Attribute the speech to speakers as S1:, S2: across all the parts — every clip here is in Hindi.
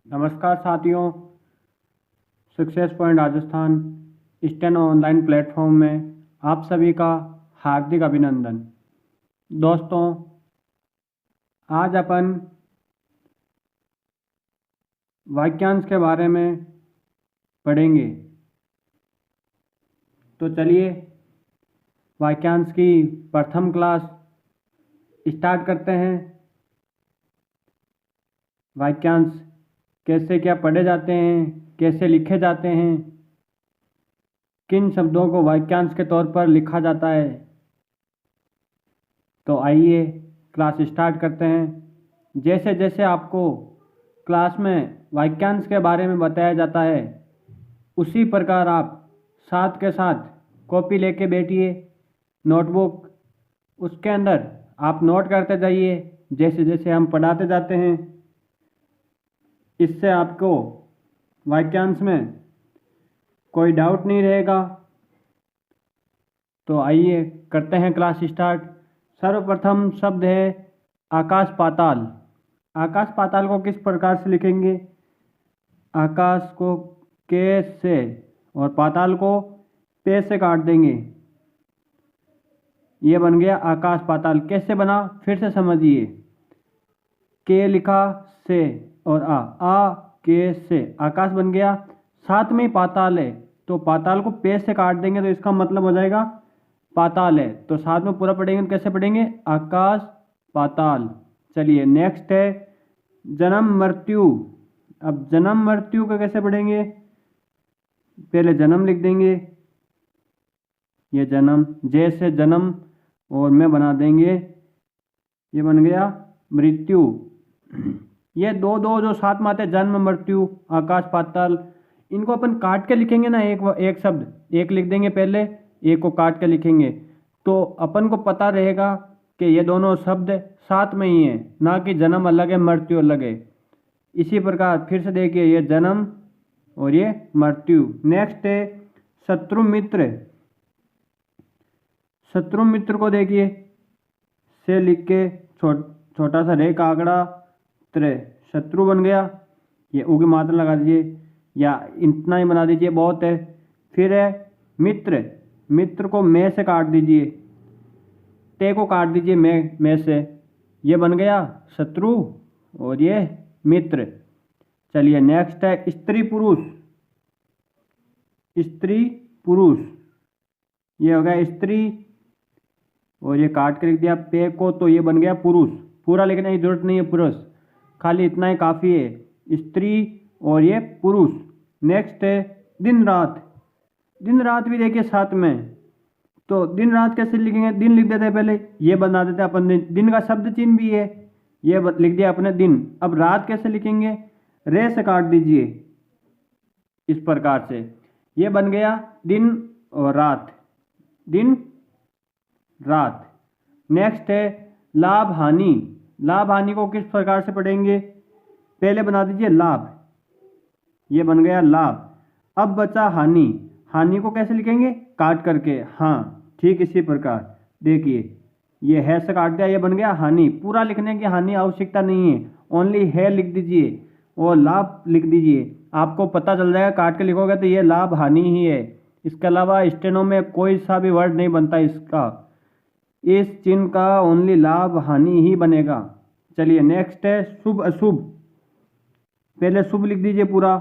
S1: नमस्कार साथियों, success point Rajasthan steno online platform में आप सभी का हार्दिक अभिनंदन। दोस्तों, आज अपन वाक्यांश के बारे में पढ़ेंगे। तो चलिए वाक्यांश की प्रथम क्लास स्टार्ट करते हैं। वाक्यांश कैसे क्या पढ़े जाते हैं, कैसे लिखे जाते हैं, किन शब्दों को वाक्यांश के तौर पर लिखा जाता है। तो आइए क्लास स्टार्ट करते हैं। जैसे जैसे आपको क्लास में वाक्यांश के बारे में बताया जाता है, उसी प्रकार आप साथ के साथ कॉपी लेके बैठिए, नोटबुक, उसके अंदर आप नोट करते जाइए जैसे जैसे हम पढ़ाते जाते हैं। इससे आपको वाक्यांश में कोई डाउट नहीं रहेगा। तो आइए करते हैं क्लास स्टार्ट। सर्वप्रथम शब्द है आकाश पाताल। आकाश पाताल को किस प्रकार से लिखेंगे? आकाश को के से और पाताल को पे से काट देंगे। ये बन गया आकाश पाताल। कैसे बना फिर से समझिए। के लिखा से और आ के से आकाश बन गया। साथ में ही पाताल है तो पाताल को पे से काट देंगे तो इसका मतलब हो जाएगा पाताल है। तो साथ में पूरा पढ़ेंगे तो कैसे पढ़ेंगे? आकाश पाताल। चलिए नेक्स्ट है जन्म मृत्यु। अब जन्म मृत्यु को कैसे पढ़ेंगे? पहले जन्म लिख देंगे, ये जन्म, जैसे जन्म और में बना देंगे, ये बन गया मृत्यु। ये दो दो जो साथ में आते जन्म मृत्यु आकाश पाताल, इनको अपन काट के लिखेंगे ना। एक शब्द एक लिख देंगे, पहले एक को काट के लिखेंगे तो अपन को पता रहेगा कि ये दोनों शब्द साथ में ही हैं, ना कि जन्म अलग है मृत्यु अलग है। इसी प्रकार फिर से देखिए, ये जन्म और ये मृत्यु। नेक्स्ट है शत्रु मित्र। शत्रु मित्र को देखिए, से लिख के छोटा सा रेख आंकड़ा त्रे, शत्रु बन गया। ये ऊ की मात्रा लगा दीजिए या इतना ही बना दीजिए, बहुत है। फिर है मित्र। मित्र को मैं से काट दीजिए, ते को काट दीजिए मैं से, ये बन गया शत्रु और ये मित्र। चलिए नेक्स्ट है स्त्री पुरुष। स्त्री पुरुष, ये हो गया स्त्री और ये काट के लिख दिया पे को, तो ये बन गया पुरुष। पूरा लिखने की जरूरत नहीं है, पुरुष खाली इतना ही काफ़ी है, स्त्री और ये पुरुष। नेक्स्ट है दिन रात। दिन रात भी देखिए साथ में, तो दिन रात कैसे लिखेंगे? दिन लिख देते हैं पहले, ये बना देते हैं अपन दिन का शब्द चिन्ह भी है, ये लिख दिया अपने दिन। अब रात कैसे लिखेंगे? रे से काट दीजिए इस प्रकार से, ये बन गया दिन और रात, दिन रात। नेक्स्ट है लाभ हानि। लाभ हानि को किस प्रकार से पढ़ेंगे? पहले बना दीजिए लाभ, ये बन गया लाभ। अब बचा हानि। हानि को कैसे लिखेंगे? काट करके, हाँ ठीक इसी प्रकार। देखिए ये है से काट दिया, ये बन गया हानि। पूरा लिखने की हानि आवश्यकता नहीं है, ओनली है लिख दीजिए और लाभ लिख दीजिए, आपको पता चल जाएगा। काट के लिखोगे तो ये लाभ हानि ही है। इसके अलावा स्टेनो में कोई सा भी वर्ड नहीं बनता इसका, इस चिन्ह का ओनली लाभ हानि ही बनेगा। चलिए नेक्स्ट है शुभ अशुभ। पहले शुभ लिख दीजिए पूरा,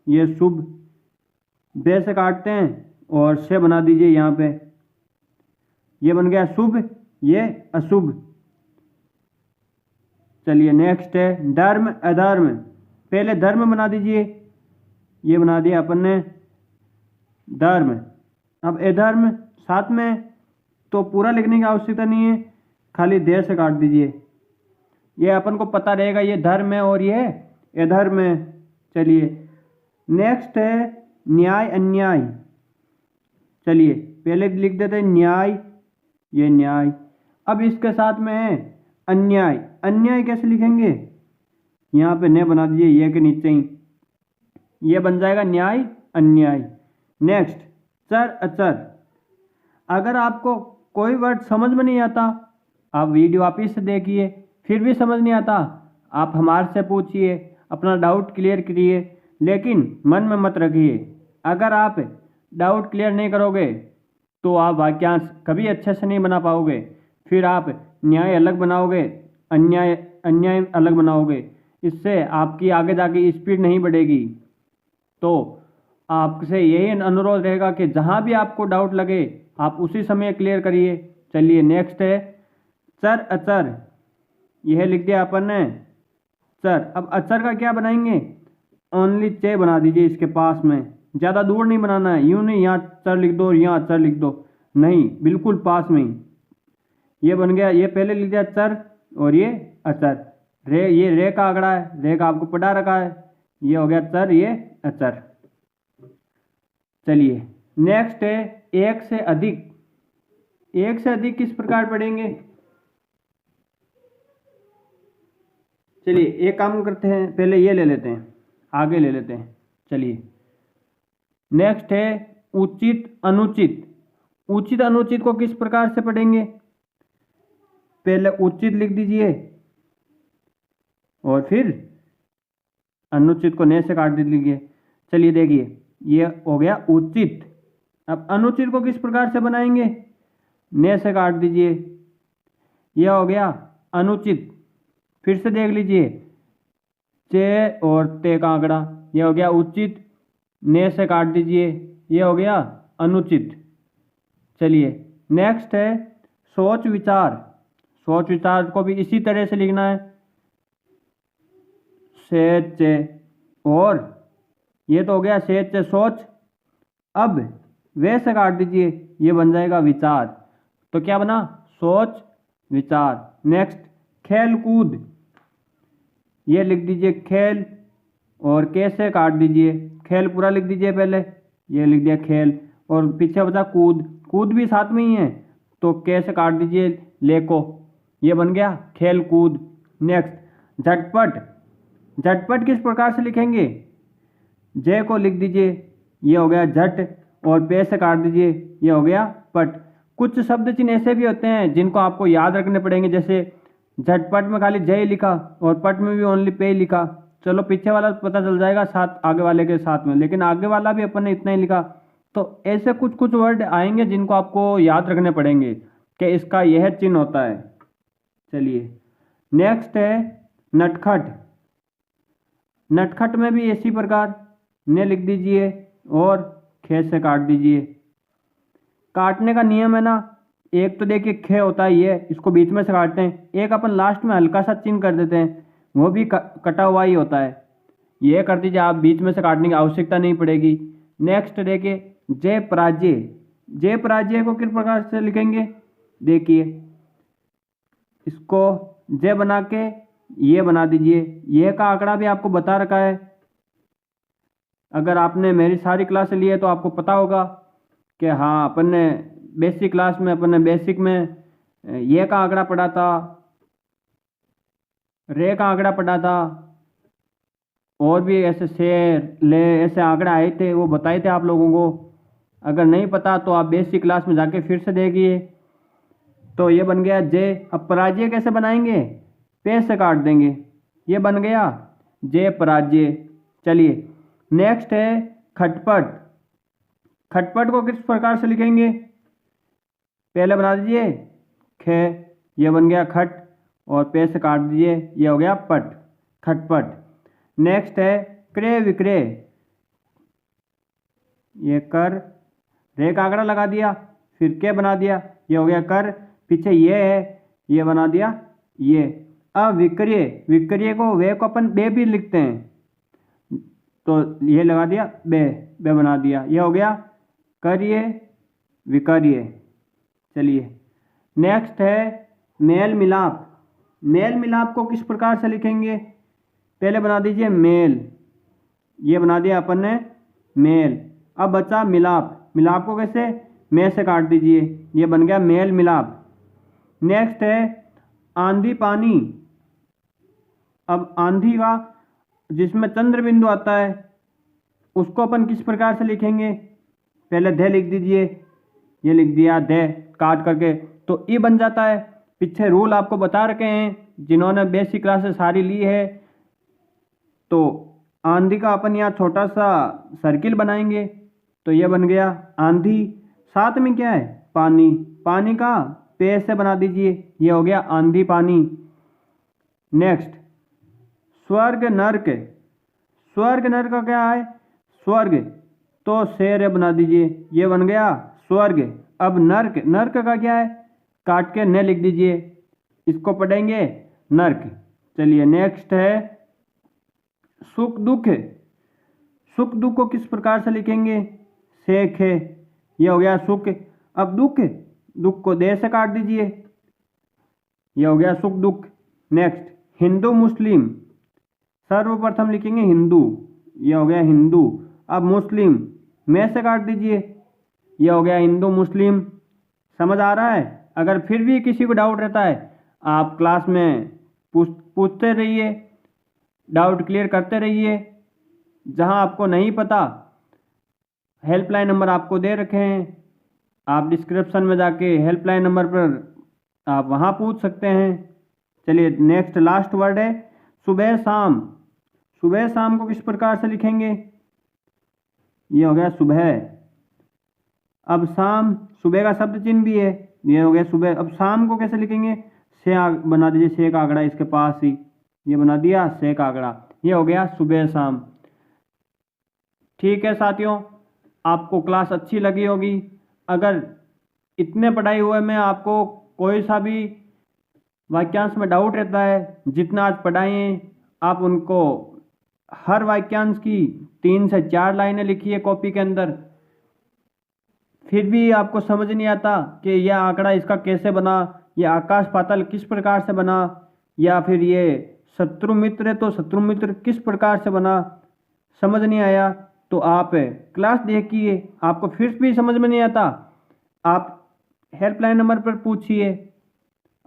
S1: ये शुभ, बे से काटते हैं और से बना दीजिए यहाँ पे, ये बन गया शुभ, ये अशुभ। चलिए नेक्स्ट है धर्म अधर्म। पहले धर्म बना दीजिए, ये बना दिया अपन ने धर्म। अब अधर्म साथ में, तो पूरा लिखने की आवश्यकता नहीं है, खाली देर से काट दीजिए, ये अपन को पता रहेगा ये धर्म है और ये अधर्म है। चलिए नेक्स्ट है न्याय अन्याय। चलिए पहले लिख देते हैं न्याय, ये न्याय। अब इसके साथ में है अन्याय। अन्याय कैसे लिखेंगे? यहाँ पे न बना दीजिए, ये के नीचे ही, ये बन जाएगा न्याय अन्याय। नेक्स्ट चर अचर। अगर आपको कोई वर्ड समझ में नहीं आता, आप वीडियो वापिस से देखिए, फिर भी समझ नहीं आता, आप हमारे से पूछिए, अपना डाउट क्लियर करिए, लेकिन मन में मत रखिए। अगर आप डाउट क्लियर नहीं करोगे तो आप वाक्यांश कभी अच्छे से नहीं बना पाओगे। फिर आप न्याय अलग बनाओगे, अन्याय अन्याय अलग बनाओगे। इससे आपकी आगे जाके स्पीड नहीं बढ़ेगी। तो आपसे यही अनुरोध रहेगा कि जहाँ भी आपको डाउट लगे आप उसी समय क्लियर करिए। चलिए नेक्स्ट है चर अचर। यह लिख दिया अपन ने चर। अब अचर का क्या बनाएंगे? ओनली चे बना दीजिए इसके पास में, ज़्यादा दूर नहीं बनाना है। यूँ नहीं यहाँ चर लिख दो और यहाँ अचर लिख दो, नहीं, बिल्कुल पास में ही। ये बन गया, ये पहले लिख दिया चर और ये अचर। रे, ये रे का आंकड़ा है, रे का आपको पढ़ा रखा है। ये हो गया चर, ये अचर। चलिए नेक्स्ट है एक से अधिक। एक से अधिक किस प्रकार पढ़ेंगे? चलिए एक काम करते हैं, पहले ये ले लेते हैं, आगे ले लेते हैं। चलिए नेक्स्ट है उचित अनुचित। उचित अनुचित को किस प्रकार से पढ़ेंगे? पहले उचित लिख दीजिए और फिर अनुचित को ने से काट दीजिए। चलिए देखिए ये हो गया उचित। अब अनुचित को किस प्रकार से बनाएंगे? ने से काट दीजिए। यह हो गया अनुचित। फिर से देख लीजिए चे और ते का आंकड़ा। यह हो गया उचित, ने से काट दीजिए, यह हो गया अनुचित। चलिए नेक्स्ट है सोच विचार। सोच विचार को भी इसी तरह से लिखना है, से चे, और ये तो हो गया से चे सोच। अब वे से काट दीजिए, ये बन जाएगा विचार। तो क्या बना? सोच विचार। नेक्स्ट खेल कूद। ये लिख दीजिए खेल और कैसे काट दीजिए, खेल पूरा लिख दीजिए पहले, ये लिख दिया खेल और पीछे बचा कूद। कूद भी साथ में ही है तो कैसे काट दीजिए ले को, ये बन गया खेल कूद। नेक्स्ट झटपट। झटपट किस प्रकार से लिखेंगे? जय को लिख दीजिए, ये हो गया झट और पे से काट दीजिए, ये हो गया पट। कुछ शब्द चिन्ह ऐसे भी होते हैं जिनको आपको याद रखने पड़ेंगे, जैसे झटपट में खाली जय लिखा और पट में भी ओनली पे लिखा। चलो पीछे वाला पता चल जाएगा साथ आगे वाले के साथ में, लेकिन आगे वाला भी अपन ने इतना ही लिखा। तो ऐसे कुछ कुछ वर्ड आएंगे जिनको आपको याद रखने पड़ेंगे कि इसका यह चिन्ह होता है। चलिए नेक्स्ट है नटखट। नटखट में भी इसी प्रकार ने लिख दीजिए और खे से काट दीजिए। काटने का नियम है ना, एक तो देखिए खे होता है, ये इसको बीच में से काटते हैं, एक अपन लास्ट में हल्का सा चिन्ह कर देते हैं, वो भी कटा हुआ ही होता है। ये कर दीजिए आप, बीच में से काटने की आवश्यकता नहीं पड़ेगी। नेक्स्ट देखिए जय पराजय। जय पराजय को किस प्रकार से लिखेंगे? देखिए इसको जय बना के ये बना दीजिए। ये का आंकड़ा भी आपको बता रखा है, अगर आपने मेरी सारी क्लास ली है तो आपको पता होगा कि हाँ अपन ने बेसिक क्लास में, अपन ने बेसिक में ये का आंकड़ा पढ़ा था, रे का आंकड़ा पढ़ा था, और भी ऐसे शेर ले ऐसे आंकड़े आए थे, वो बताए थे आप लोगों को। अगर नहीं पता तो आप बेसिक क्लास में जाके फिर से देखिए। तो ये बन गया जय। अब पराजय कैसे बनाएंगे? पे से काट देंगे, ये बन गया जय पराजय। चलिए नेक्स्ट है खटपट। खटपट को किस प्रकार से लिखेंगे? पहले बना दीजिए खे, ये बन गया खट और पे से काट दीजिए, ये हो गया पट, खटपट। नेक्स्ट है क्रय विक्रय। ये कर, रे का आंकड़ा लगा दिया, फिर के बना दिया, ये हो गया कर, पीछे ये है, ये बना दिया ये। अब विक्रय, विक्रय को वे को अपन बे भी लिखते हैं, तो ये लगा दिया बे, बे बना दिया, ये हो गया करिए विकर्य। चलिए नेक्स्ट है मेल मिलाप। मेल मिलाप को किस प्रकार से लिखेंगे? पहले बना दीजिए मेल, ये बना दिया अपन ने मेल। अब बचा मिलाप, मिलाप को कैसे? में से काट दीजिए, ये बन गया मेल मिलाप। नेक्स्ट है आंधी पानी। अब आंधी का जिसमें चंद्र बिंदु आता है उसको अपन किस प्रकार से लिखेंगे? पहले धे लिख दीजिए, ये लिख दिया धे काट करके, तो ई बन जाता है। पीछे रूल आपको बता रखे हैं जिन्होंने बेसिक क्लासेस सारी ली है, तो आंधी का अपन यहाँ छोटा सा सर्किल बनाएंगे, तो ये बन गया आंधी। साथ में क्या है, पानी। पानी का पे से बना दीजिए, ये हो गया आंधी पानी। नेक्स्ट स्वर्ग नर्क। स्वर्ग नर्क का क्या है, स्वर्ग तो शेर बना दीजिए, ये बन गया स्वर्ग। अब नर्क, नर्क का क्या है, काट के न लिख दीजिए, इसको पढ़ेंगे नर्क। चलिए नेक्स्ट है सुख दुख। सुख दुख को किस प्रकार से लिखेंगे, शेख है, ये हो गया सुख। अब दुख, दुख को दे से काट दीजिए, ये हो गया सुख दुख। नेक्स्ट हिंदू मुस्लिम, सर्वप्रथम लिखेंगे हिंदू, ये हो गया हिंदू। अब मुस्लिम में से काट दीजिए, ये हो गया हिंदू मुस्लिम। समझ आ रहा है। अगर फिर भी किसी को डाउट रहता है, आप क्लास में पूछते रहिए, डाउट क्लियर करते रहिए। जहां आपको नहीं पता, हेल्पलाइन नंबर आपको दे रखे हैं, आप डिस्क्रिप्शन में जाके हेल्पलाइन नंबर पर आप वहां पूछ सकते हैं। चलिए नेक्स्ट लास्ट वर्ड है सुबह शाम। सुबह शाम को किस प्रकार से लिखेंगे, ये हो गया सुबह। अब शाम, सुबह का शब्द चिन्ह भी है, ये हो गया सुबह। अब शाम को कैसे लिखेंगे, से बना दीजिए, से का आंकड़ा इसके पास ही, ये बना दिया से का आंकड़ा, ये हो गया सुबह शाम। ठीक है साथियों, आपको क्लास अच्छी लगी होगी। अगर इतने पढ़ाई हुए में आपको कोई सा भी वाक्यांश में डाउट रहता है, जितना आज पढ़ाए आप उनको हर वाक्यांश की 3 से 4 लाइनें लिखिए कॉपी के अंदर। फिर भी आपको समझ नहीं आता कि यह आंकड़ा इसका कैसे बना, यह आकाश पाताल किस प्रकार से बना, या फिर ये शत्रु मित्र है तो शत्रु मित्र किस प्रकार से बना, समझ नहीं आया, तो आप क्लास देखिए। आपको फिर भी समझ में नहीं आता, आप हेल्पलाइन नंबर पर पूछिए।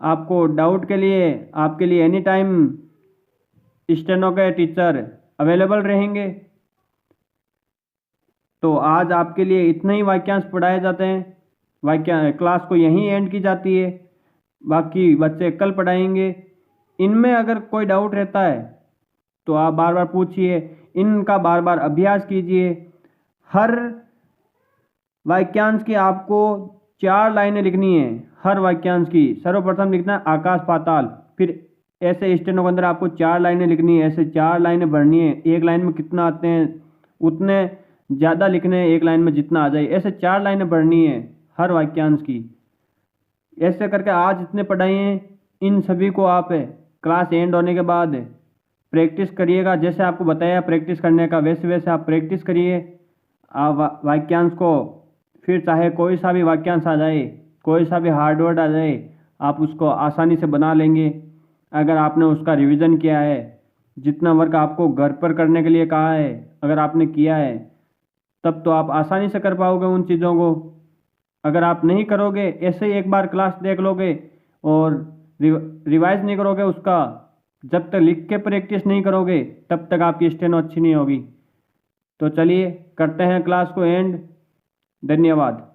S1: आपको डाउट के लिए, आपके लिए एनी टाइम स्टेनो के टीचर अवेलेबल रहेंगे। तो आज आपके लिए इतने ही वाक्यांश पढ़ाए जाते हैं, क्लास को यहीं एंड की जाती है। बाकी बच्चे कल पढ़ाएंगे। इनमें अगर कोई डाउट रहता है तो आप बार बार पूछिए, इनका बार बार अभ्यास कीजिए। हर वाक्यांश की आपको 4 लाइनें लिखनी है, हर वाक्यांश की। सर्वप्रथम लिखना है आकाश पाताल, फिर ऐसे स्टेनो के अंदर आपको 4 लाइनें लिखनी है, ऐसे 4 लाइनें भरनी है। एक लाइन में कितना आते हैं उतने ज़्यादा लिखने हैं, एक लाइन में जितना आ जाए, ऐसे 4 लाइनें भरनी है हर वाक्यांश की। ऐसे करके आज इतने पढ़ाए हैं, इन सभी को आप क्लास एंड होने के बाद प्रैक्टिस करिएगा। जैसे आपको बताया प्रैक्टिस करने का, वैसे वैसे आप प्रैक्टिस करिए। आप वाक्यांश को, फिर चाहे कोई सा भी वाक्यांश आ जाए, कोई सा भी हार्ड वर्ड आ जाए, आप उसको आसानी से बना लेंगे अगर आपने उसका रिवीजन किया है। जितना वर्क आपको घर पर करने के लिए कहा है, अगर आपने किया है, तब तो आप आसानी से कर पाओगे उन चीज़ों को। अगर आप नहीं करोगे, ऐसे ही एक बार क्लास देख लोगे और रिवाइज नहीं करोगे उसका, जब तक लिख के प्रैक्टिस नहीं करोगे तब तक आपकी स्टेनो अच्छी नहीं होगी। तो चलिए करते हैं क्लास को एंड। धन्यवाद।